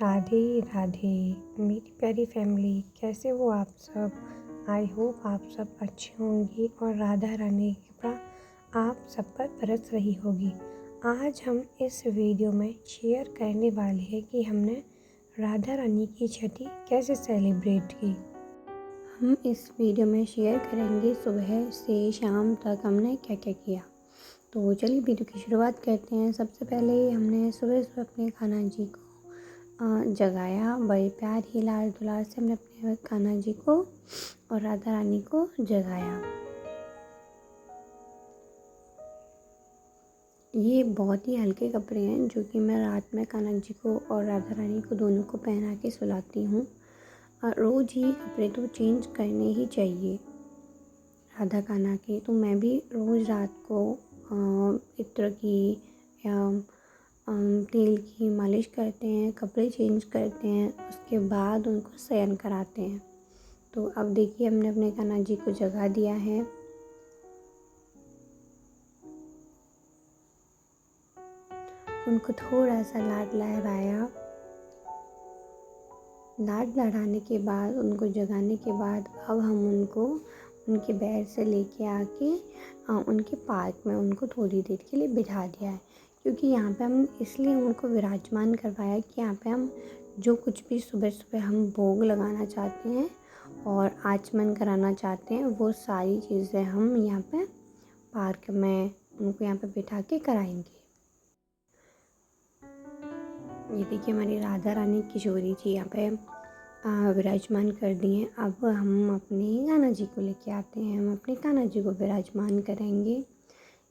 राधे राधे मेरी प्यारी फैमिली, कैसे हो आप सब। आई होप आप सब अच्छे होंगे और राधा रानी की कृपा आप सब पर बरस रही होगी। आज हम इस वीडियो में शेयर करने वाले हैं कि हमने राधा रानी की छठी कैसे सेलिब्रेट की। हम इस वीडियो में शेयर करेंगे सुबह से शाम तक हमने क्या क्या किया। तो चलिए वीडियो की शुरुआत करते हैं। सबसे पहले हमने सुबह सुबह अपने कान्हा जी को जगाया। बड़े प्यार ही लाड दुलार से हमने अपने कान्हा जी को और राधा रानी को जगाया। ये बहुत ही हल्के कपड़े हैं जो कि मैं रात में कान्हा जी को और राधा रानी को दोनों को पहना के सुलाती हूँ। रोज़ ही कपड़े तो चेंज करने ही चाहिए राधा कान्हा के। तो मैं भी रोज़ रात को इत्र की या तेल की मालिश करते हैं, कपड़े चेंज करते हैं, उसके बाद उनको शयन कराते हैं। तो अब देखिए हमने अपने कान्हा जी को जगा दिया है। उनको थोड़ा सा लाड लहराया। लाड लहराने के बाद उनको जगाने के बाद अब हम उनको उनके बेड से लेके आके उनके पार्क में उनको थोड़ी देर के लिए बिठा दिया है। क्योंकि यहाँ पे हम इसलिए उनको विराजमान करवाया कि यहाँ पे हम जो कुछ भी सुबह सुबह हम भोग लगाना चाहते हैं और आचमन कराना चाहते हैं वो सारी चीज़ें हम यहाँ पे पार्क में उनको यहाँ पे बिठा के कराएंगे। ये देखिए हमारी राधा रानी किशोरी जी यहाँ पे विराजमान कर दिए। अब हम अपने कान्हा जी को लेके आते हैं। हम अपने कान्हा जी को विराजमान करेंगे।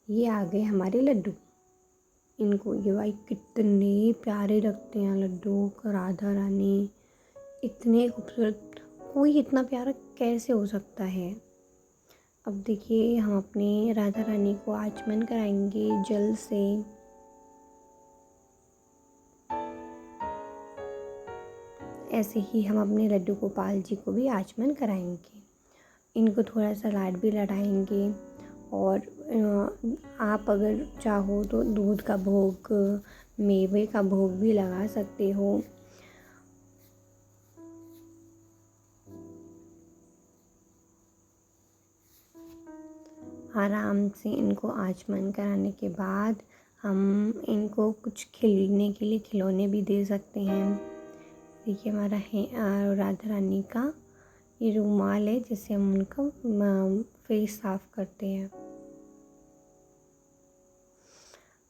ये आ गए हमारे लड्डू। इनको ये भाई कितने प्यारे लगते हैं लड्डू। राधा रानी इतने खूबसूरत, कोई इतना प्यारा कैसे हो सकता है। अब देखिए हम अपने राधा रानी को आचमन कराएंगे जल से। ऐसे ही हम अपने लड्डू गोपाल जी को भी आचमन कराएंगे। इनको थोड़ा सा लाड भी लड़ाएंगे और आप अगर चाहो तो दूध का भोग, मेवे का भोग भी लगा सकते हो। आराम से इनको आचमन कराने के बाद हम इनको कुछ खेलने के लिए खिलौने भी दे सकते हैं। देखिए हमारा है राधा रानी का ये रुमाल है जिससे हम उनका फेस साफ करते हैं।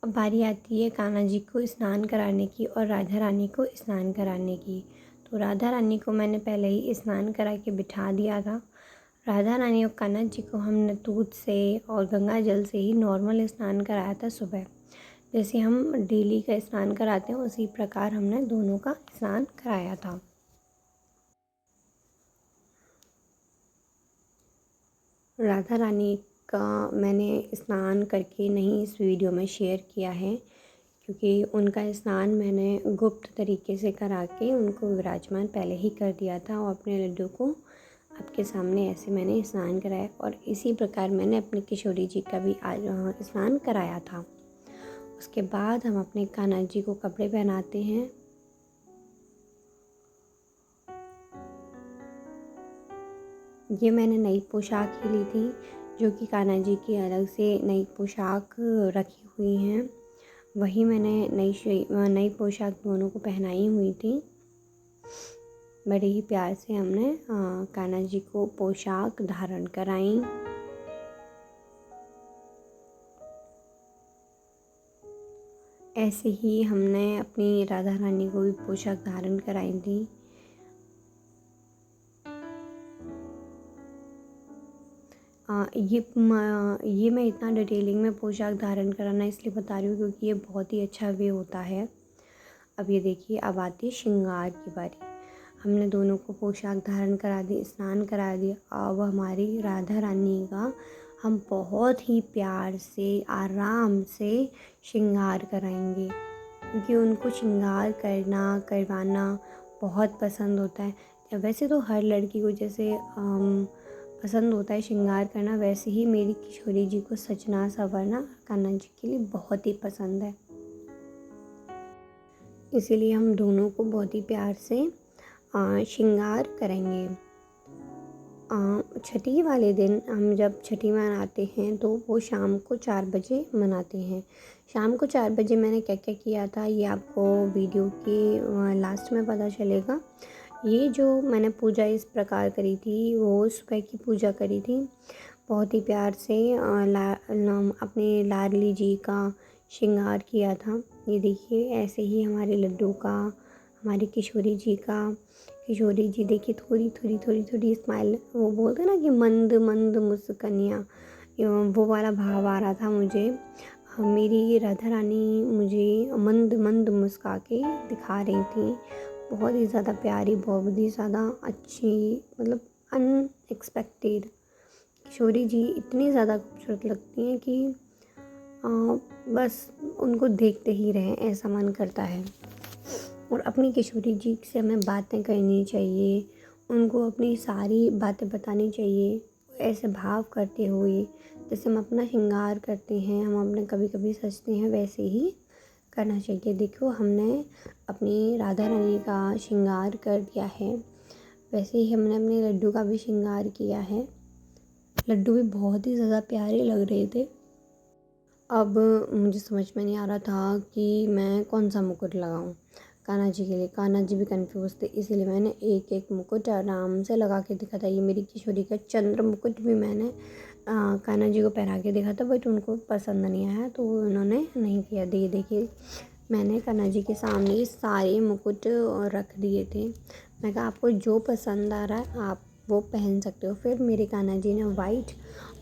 अब बारी आती है कान्हा जी को स्नान कराने की और राधा रानी को स्नान कराने की। तो राधा रानी को मैंने पहले ही स्नान करा के बिठा दिया था। राधा रानी और कान्हा जी को हमने दूध से और गंगा जल से ही नॉर्मल स्नान कराया था सुबह। जैसे हम डेली का स्नान कराते हैं उसी प्रकार हमने दोनों का स्नान कराया था। राधा रानी का मैंने स्नान करके नहीं इस वीडियो में शेयर किया है क्योंकि उनका स्नान मैंने गुप्त तरीके से करा के उनको विराजमान पहले ही कर दिया था और अपने लड्डू को आपके सामने ऐसे मैंने स्नान कराया और इसी प्रकार मैंने अपनी किशोरी जी का भी स्नान कराया था। उसके बाद हम अपने कान्हा जी को कपड़े पहनाते हैं। ये मैंने नई पोशाक ही ली थी जो कि कान्हा जी की अलग से नई पोशाक रखी हुई हैं। वही मैंने नई पोशाक दोनों को पहनाई हुई थी। बड़े ही प्यार से हमने कान्हा जी को पोशाक धारण कराई। ऐसे ही हमने अपनी राधा रानी को भी पोशाक धारण कराई थी। ये मैं इतना डिटेलिंग में पोशाक धारण कराना इसलिए बता रही हूँ क्योंकि ये बहुत ही अच्छा वे होता है। अब ये देखिए अब आती है श्रृंगार की बारी। हमने दोनों को पोशाक धारण करा दी, स्नान करा दिया। अब हमारी राधा रानी का हम बहुत ही प्यार से आराम से श्रृंगार कराएंगे क्योंकि उनको श्रृंगार करवाना बहुत पसंद होता है। वैसे तो हर लड़की को जैसे पसंद होता है श्रृंगार करना, वैसे ही मेरी किशोरी जी को सजना संवरना कान्हा जी के लिए बहुत ही पसंद है। इसीलिए हम दोनों को बहुत ही प्यार से श्रृंगार करेंगे। छठी वाले दिन हम जब छठी मनाते हैं तो वो शाम को 4 बजे मनाते हैं। शाम को 4 बजे मैंने क्या क्या किया था ये आपको वीडियो के लास्ट में पता चलेगा। ये जो मैंने पूजा इस प्रकार करी थी, वो सुबह की पूजा करी थी। बहुत ही प्यार से अपने लाडली जी का श्रृंगार किया था। ये देखिए ऐसे ही हमारे लड्डू का, हमारी किशोरी जी का। किशोरी जी देखिए थोड़ी थोड़ी थोड़ी थोड़ी स्माइल, वो बोलते हैं ना कि मंद मंद मुस्कनियाँ, वो वाला भाव आ रहा था मुझे। मेरी राधा रानी मुझे मंद मंद मुस्का के दिखा रही थी। बहुत ही ज़्यादा प्यारी, बहुत ही ज़्यादा अच्छी, मतलब अनएक्सपेक्टेड। किशोरी जी इतनी ज़्यादा खूबसूरत लगती हैं कि बस उनको देखते ही रहें ऐसा मन करता है। और अपनी किशोरी जी से हमें बातें करनी चाहिए, उनको अपनी सारी बातें बतानी चाहिए, ऐसे भाव करते हुए जैसे हम अपना श्रृंगार करते हैं, हम अपने कभी कभी सजते हैं, वैसे ही करना चाहिए। देखो हमने अपनी राधा रानी का श्रृंगार कर दिया है, वैसे ही हमने अपने लड्डू का भी श्रृंगार किया है। लड्डू भी बहुत ही ज़्यादा प्यारे लग रहे थे। अब मुझे समझ में नहीं आ रहा था कि मैं कौन सा मुकुट लगाऊं कान्हा जी के लिए। कान्हा जी भी कंफ्यूज थे, इसीलिए मैंने एक एक मुकुट आराम से लगा के दिखा था। ये मेरी किशोरी का चंद्र मुकुट भी मैंने कान्हा जी को पहना के देखा था, बट उनको पसंद नहीं आया तो उन्होंने नहीं किया। देखिए मैंने कान्हा जी के सामने ये सारे मुकुट रख दिए थे। मैं कहा आपको जो पसंद आ रहा है आप वो पहन सकते हो। फिर मेरे कान्हा जी ने वाइट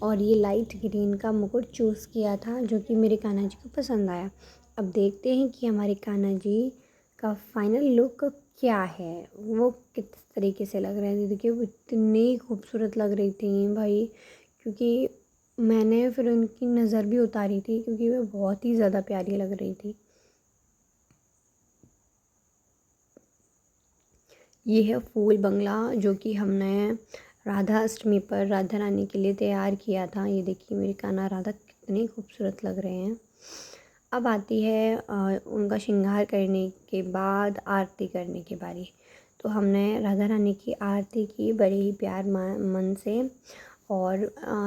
और ये लाइट ग्रीन का मुकुट चूज़ किया था, जो कि मेरे कान्हा जी को पसंद आया। अब देखते हैं कि हमारे कान्हा जी का फाइनल लुक क्या है, वो किस तरीके से लग रहे थे। देखिए वो इतनी खूबसूरत लग रही थी भाई, क्योंकि मैंने फिर उनकी नज़र भी उतारी थी, क्योंकि वो बहुत ही ज़्यादा प्यारी लग रही थी। ये है फूल बंगला, जो कि हमने राधा अष्टमी पर राधा रानी के लिए तैयार किया था। ये देखिए मेरे कान्हा राधा कितने खूबसूरत लग रहे हैं। अब आती है उनका श्रृंगार करने के बाद आरती करने की बारी। तो हमने राधा रानी की आरती की बड़े ही प्यार मन से। और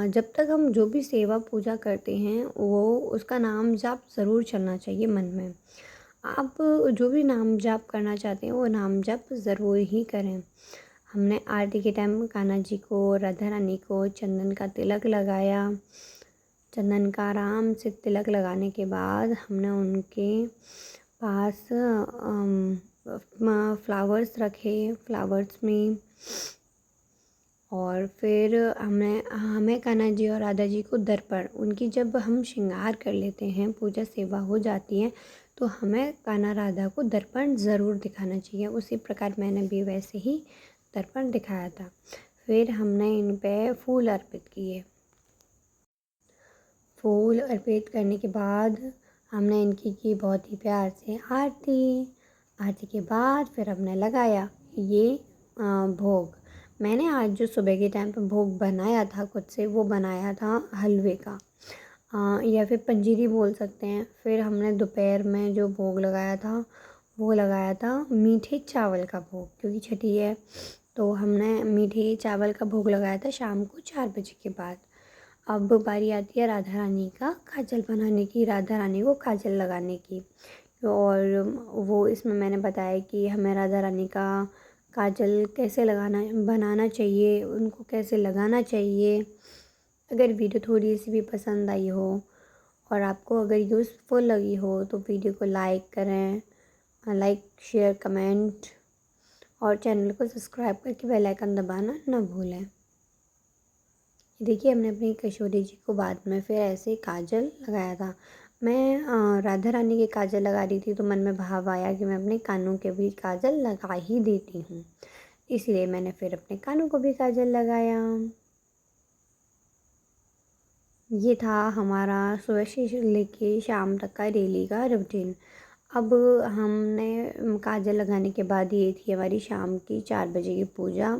जब तक हम जो भी सेवा पूजा करते हैं वो उसका नाम जाप ज़रूर चलना चाहिए मन में। आप जो भी नाम जाप करना चाहते हैं वो नाम जाप ज़रूर ही करें। हमने आरती के टाइम कान्हा जी को, राधा रानी को चंदन का तिलक लगाया। चंदन का आराम से तिलक लगाने के बाद हमने उनके पास फ्लावर्स रखे, फ्लावर्स में। और फिर हमें कान्हा जी और राधा जी को दर्पण, उनकी जब हम श्रृंगार कर लेते हैं, पूजा सेवा हो जाती है, तो हमें कान्हा राधा को दर्पण ज़रूर दिखाना चाहिए। उसी प्रकार मैंने भी वैसे ही दर्पण दिखाया था। फिर हमने इन पे फूल अर्पित किए। फूल अर्पित करने के बाद हमने इनकी की बहुत ही प्यार से आरती। आरती के बाद फिर हमने लगाया ये भोग। मैंने आज जो सुबह के टाइम पे भोग बनाया था खुद से, वो बनाया था हलवे का, या फिर पंजीरी बोल सकते हैं। फिर हमने दोपहर में जो भोग लगाया था वो लगाया था मीठे चावल का भोग, क्योंकि छठी है तो हमने मीठे चावल का भोग लगाया था शाम को 4 बजे के बाद। अब बारी आती है राधा रानी का काजल बनाने की, राधा रानी को काजल लगाने की। और वो इसमें मैंने बताया कि हमें राधा रानी का काजल कैसे बनाना चाहिए, उनको कैसे लगाना चाहिए। अगर वीडियो थोड़ी सी भी पसंद आई हो और आपको अगर यूज़फुल लगी हो तो वीडियो को लाइक करें, लाइक शेयर कमेंट, और चैनल को सब्सक्राइब करके बेल आइकन दबाना ना भूलें। देखिए हमने अपनी किशोरी जी को बाद में फिर ऐसे काजल लगाया था। मैं राधा रानी के काजल लगा रही थी तो मन में भाव आया कि मैं अपने कानों के भी काजल लगा ही देती हूँ, इसलिए मैंने फिर अपने कानों को भी काजल लगाया। ये था हमारा सुबह से लेके शाम तक का डेली का रूटीन। अब हमने काजल लगाने के बाद ये थी हमारी शाम की 4 बजे की पूजा।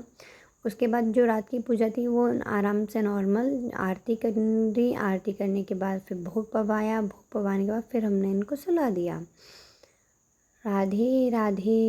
उसके बाद जो रात की पूजा थी वो आराम से नॉर्मल आरती करी। आरती करने के बाद फिर भोग पवाया। भोग पवाने के बाद फिर हमने इनको सुला दिया। राधे राधे।